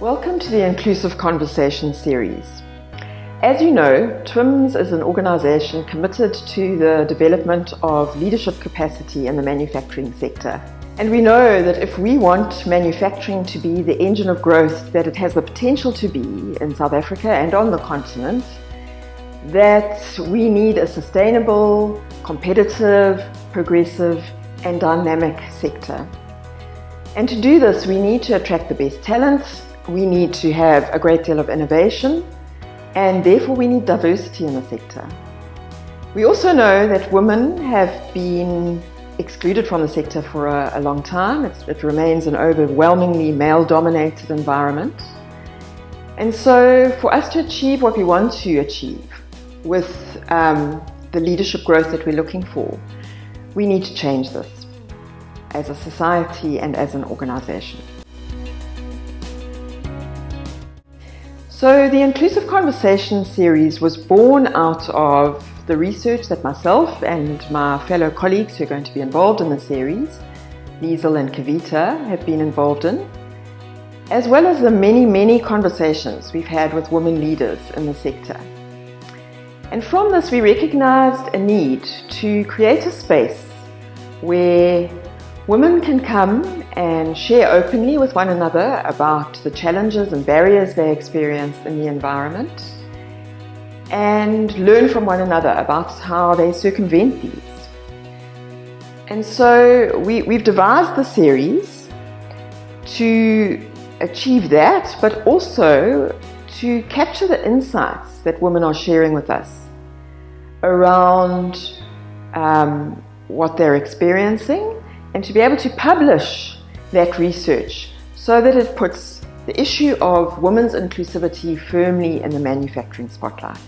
Welcome to the Inclusive Conversations Series. As you know, TWIMS is an organisation committed to the development of leadership capacity in the manufacturing sector. And we know that if we want manufacturing to be the engine of growth that it has the potential to be in South Africa and on the continent, that we need a sustainable, competitive, progressive and dynamic sector. And to do this, we need to attract the best talent, we need to have a great deal of innovation, and therefore we need diversity in the sector. We also know that women have been excluded from the sector for a long time. It remains an overwhelmingly male-dominated environment. And so for us to achieve what we want to achieve with the leadership growth that we're looking for, we need to change this as a society and as an organisation. So the Inclusive Conversations series was born out of the research that myself and my fellow colleagues who are going to be involved in the series, Lisa and Kavita, have been involved in, as well as the many conversations we've had with women leaders in the sector. And from this we recognised a need to create a space where women can come and share openly with one another about the challenges and barriers they experience in the environment and learn from one another about how they circumvent these. And so we've devised the series to achieve that, but also to capture the insights that women are sharing with us around what they're experiencing, and to be able to publish that research so that it puts the issue of women's inclusivity firmly in the manufacturing spotlight.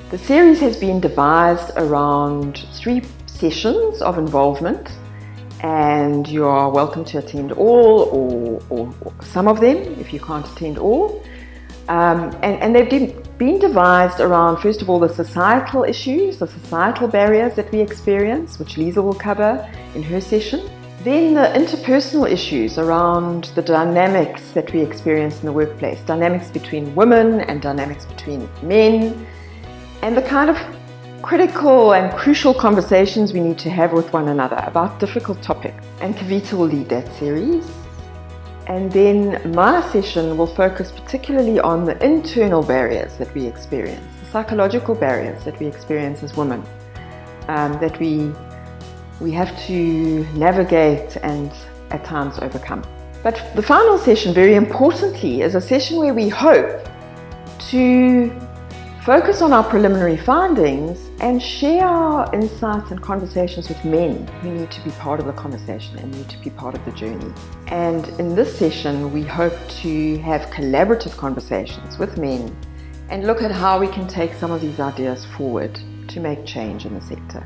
The series has been devised around 3 sessions of involvement, and you are welcome to attend all or some of them if you can't attend all. And they've been devised around, first of all, the societal issues, the societal barriers that we experience, which Lisa will cover in her session. Then the interpersonal issues around the dynamics that we experience in the workplace, dynamics between women and dynamics between men, and the kind of critical and crucial conversations we need to have with one another about difficult topics. And Kavita will lead that series. And then my session will focus particularly on the internal barriers that we experience, the psychological barriers that we experience as women, that we have to navigate and at times overcome. But the final session, very importantly, is a session where we hope to focus on our preliminary findings and share our insights and conversations with men who need to be part of the conversation and need to be part of the journey. And in this session, we hope to have collaborative conversations with men and look at how we can take some of these ideas forward to make change in the sector.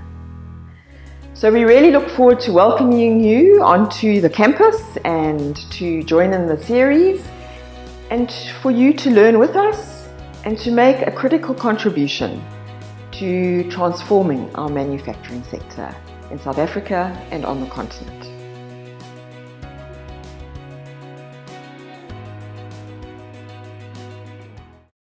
So we really look forward to welcoming you onto the campus and to join in the series and for you to learn with us and to make a critical contribution to transforming our manufacturing sector in South Africa and on the continent.